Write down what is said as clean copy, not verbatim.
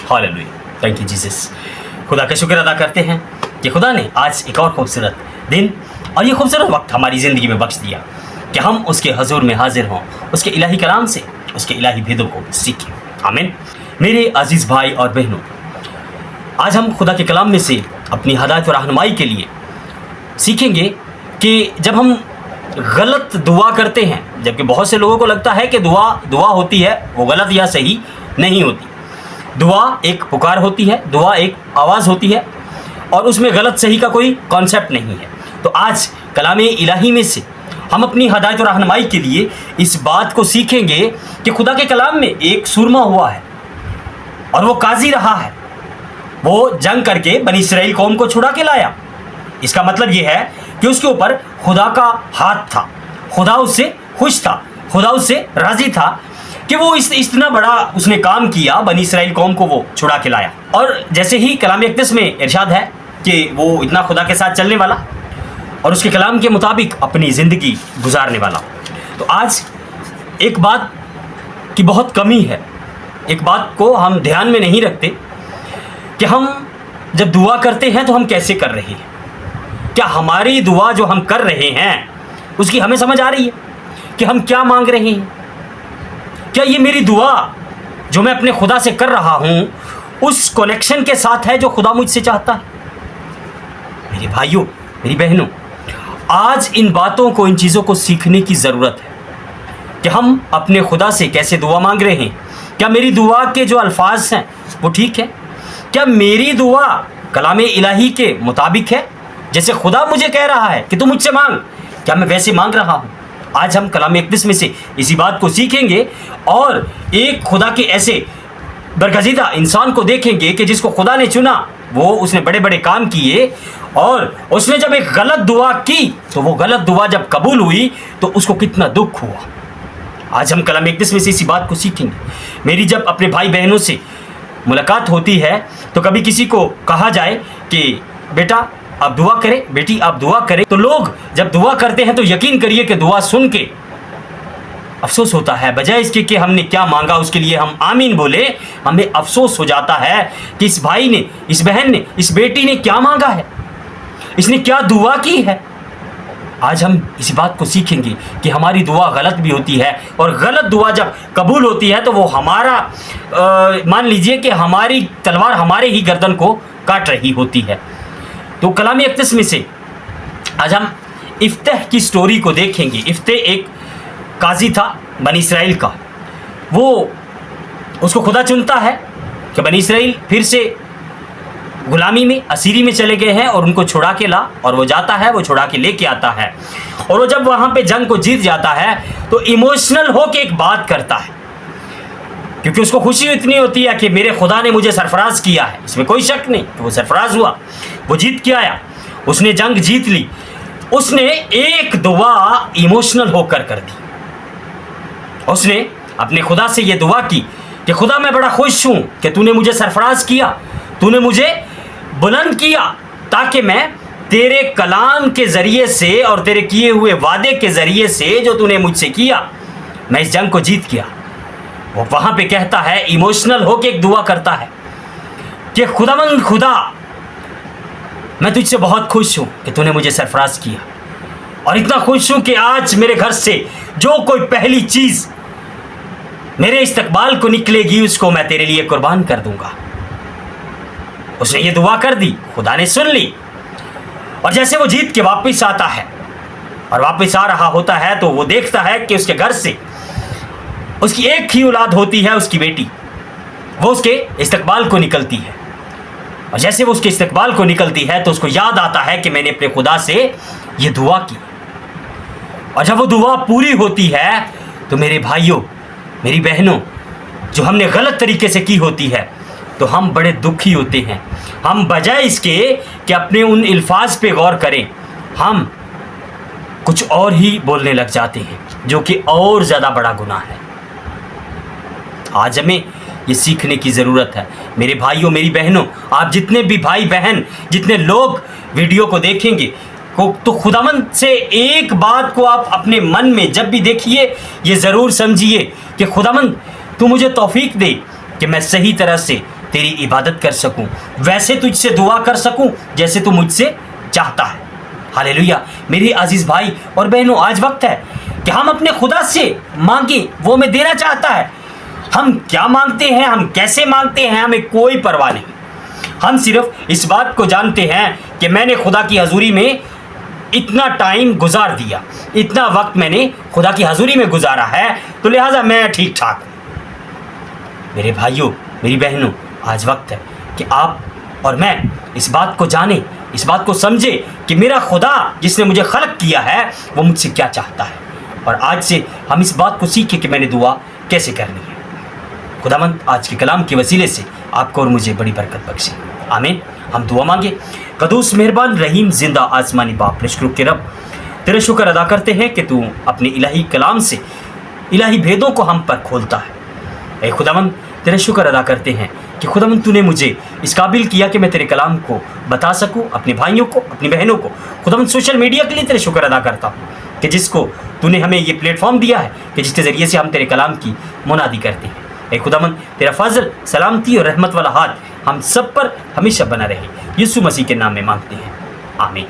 Hallelujah, thank you Jesus. खुदा का शुक्र अदा करते हैं कि खुदा ने आज एक और खूबसूरत दिन और ये खूबसूरत वक्त हमारी ज़िंदगी में बख्श दिया कि हम उसके हजूर में हाजिर हों, उसके इलाही कलाम से उसके इलाही भेदों को सीखें। आमीन। मेरे अजीज़ भाई और बहनों, आज हम खुदा के कलाम में से अपनी हदायत और रहनुमाई के लिए सीखेंगे कि जब हम गलत दुआ करते हैं, जबकि बहुत से लोगों को लगता है कि दुआ होती है वो गलत या सही नहीं होती। दुआ एक पुकार होती है, दुआ एक आवाज़ होती है और उसमें गलत सही का कोई कॉन्सेप्ट नहीं है। तो आज कलाम इलाही में से हम अपनी हदायत और रहनुमाई के लिए इस बात को सीखेंगे कि खुदा के कलाम में एक सूरमा हुआ है और वो काजी रहा है, वो जंग करके बनी इसराइल कौम को छुड़ा के लाया। इसका मतलब ये है कि उसके ऊपर खुदा का हाथ था, खुदा उससे खुश था, खुदा उससे राज़ी था कि वो इतना बड़ा उसने काम किया, बनी इसराइल कौम को वो छुड़ा के लाया। और जैसे ही कलाम अक़दस में इरशाद है कि वो इतना खुदा के साथ चलने वाला और उसके कलाम के मुताबिक अपनी ज़िंदगी गुजारने वाला। तो आज एक बात की बहुत कमी है, एक बात को हम ध्यान में नहीं रखते कि हम जब दुआ करते हैं तो हम कैसे कर रहे हैं। क्या हमारी दुआ जो हम कर रहे हैं उसकी हमें समझ आ रही है कि हम क्या मांग रहे हैं? क्या ये मेरी दुआ जो मैं अपने खुदा से कर रहा हूँ उस कनेक्शन के साथ है जो खुदा मुझसे चाहता है? मेरे भाइयों, मेरी बहनों, आज इन बातों को, इन चीज़ों को सीखने की ज़रूरत है कि हम अपने खुदा से कैसे दुआ मांग रहे हैं। क्या मेरी दुआ के जो अल्फाज हैं वो ठीक है? क्या मेरी दुआ कलाम इलाही के मुताबिक है? जैसे खुदा मुझे कह रहा है कि तू मुझसे मांग, क्या मैं वैसे मांग रहा हूँ? आज हम कलाम अक़दस में से इसी बात को सीखेंगे और एक खुदा के ऐसे बरगज़ीदा इंसान को देखेंगे कि जिसको खुदा ने चुना, वो उसने बड़े बड़े काम किए और उसने जब एक गलत दुआ की तो वो गलत दुआ जब कबूल हुई तो उसको कितना दुख हुआ। आज हम कलाम अक़दस में से इसी बात को सीखेंगे। मेरी जब अपने भाई बहनों से मुलाकात होती है तो कभी किसी को कहा जाए कि बेटा आप दुआ करें, बेटी आप दुआ करें, तो लोग जब दुआ करते हैं तो यकीन करिए कि दुआ सुन के अफसोस होता है। बजाय इसके कि हमने क्या मांगा उसके लिए हम आमीन बोले, हमें अफसोस हो जाता है कि इस भाई ने, इस बहन ने, इस बेटी ने क्या मांगा है, इसने क्या दुआ की है। आज हम इसी बात को सीखेंगे कि हमारी दुआ गलत भी होती है और गलत दुआ जब कबूल होती है तो वो हमारा मान लीजिए कि हमारी तलवार हमारे ही गर्दन को काट रही होती है। तो कलाम अक़दस में से आज हम इफ्तह की स्टोरी को देखेंगे। इफ्तह एक काजी था बनी इसराइल का, वो उसको खुदा चुनता है कि बनी इसराइल फिर से गुलामी में, असीरी में चले गए हैं और उनको छुड़ा के ला, और वो जाता है, वो छुड़ा के लेके आता है और वो जब वहाँ पे जंग को जीत जाता है तो इमोशनल हो के एक बात करता है, क्योंकि उसको खुशी इतनी होती है कि मेरे खुदा ने मुझे सरफराज किया है, इसमें कोई शक नहीं। तो वो सरफराज हुआ, वो जीत के आया, उसने जंग जीत ली। उसने एक दुआ इमोशनल होकर कर दी। उसने अपने खुदा से ये दुआ की कि खुदा मैं बड़ा खुश हूँ कि तूने मुझे सरफराज किया, तूने मुझे बुलंद किया ताकि मैं तेरे कलाम के ज़रिए से और तेरे किए हुए वादे के ज़रिए से जो तूने मुझसे किया मैं इस जंग को जीत गया। वो वहाँ पे कहता है, इमोशनल होके एक दुआ करता है कि खुदावंद खुदा मैं तुझसे बहुत खुश हूँ कि तूने मुझे सरफराज किया और इतना खुश हूँ कि आज मेरे घर से जो कोई पहली चीज़ मेरे इस्तकबाल को निकलेगी उसको मैं तेरे लिए कुर्बान कर दूंगा। उसने ये दुआ कर दी, खुदा ने सुन ली और जैसे वो जीत के वापस आता है और वापस आ रहा होता है तो वो देखता है कि उसके घर से उसकी एक ही औलाद होती है, उसकी बेटी, वो उसके इस्तकबाल को निकलती है। और जैसे वो उसके इस्तकबाल को निकलती है तो उसको याद आता है कि मैंने अपने खुदा से ये दुआ की। और जब वो दुआ पूरी होती है तो मेरे भाइयों, मेरी बहनों, जो हमने गलत तरीके से की होती है तो हम बड़े दुखी होते हैं। हम बजाय इसके कि अपने उन अल्फाज पे गौर करें, हम कुछ और ही बोलने लग जाते हैं जो कि और ज़्यादा बड़ा गुनाह है। आज हमें ये सीखने की ज़रूरत है। मेरे भाइयों, मेरी बहनों, आप जितने भी भाई बहन, जितने लोग वीडियो को देखेंगे तो खुदावंद से एक बात को आप अपने मन में जब भी देखिए ये ज़रूर समझिए कि खुदावंद तू मुझे तौफीक दे कि मैं सही तरह से तेरी इबादत कर सकूं, वैसे तुझसे दुआ कर सकूं जैसे तू मुझसे चाहता है। हालेलुया। मेरे अजीज भाई और बहनों, आज वक्त है कि हम अपने खुदा से मांगे, वो हमें देना चाहता है। हम क्या मांगते हैं, हम कैसे मांगते हैं, हमें कोई परवाह नहीं। हम सिर्फ इस बात को जानते हैं कि मैंने खुदा की हजूरी में इतना टाइम गुजार दिया, इतना वक्त मैंने खुदा की हजूरी में गुजारा है, तो लिहाजा मैं ठीक ठाक हूँ। मेरे भाइयों, मेरी बहनों, आज वक्त है कि आप और मैं इस बात को जानें, इस बात को समझे कि मेरा खुदा जिसने मुझे खलक किया है वो मुझसे क्या चाहता है, और आज से हम इस बात को सीखें कि मैंने दुआ कैसे करनी है। खुदावंद आज के कलाम के वसीले से आपको और मुझे बड़ी बरकत बख्शे। आमीन। हम दुआ मांगे। कदूस, मेहरबान, रहीम, जिंदा आसमानी बाप, रिश्क के रब, तेरा शुक्र अदा करते हैं कि तू अपने इलाही कलाम से इलाही भेदों को हम पर खोलता है। ए खुदावंद, तेरा शुक्र अदा करते हैं कि खुदावंद तूने मुझे इस काबिल किया कि मैं तेरे कलाम को बता सकूं अपने भाइयों को, अपनी बहनों को। खुदावंद सोशल मीडिया के लिए तेरे शुक्र अदा करता हूँ कि जिसको तूने हमें ये प्लेटफॉर्म दिया है कि जिसके ज़रिए से हम तेरे कलाम की मुनादी करते हैं। ए खुदावंद, तेरा फजल, सलामती और रहमत वाला हाथ हम सब पर हमेशा बना रहे। यीशु मसीह के नाम में मांगते हैं, आमीन।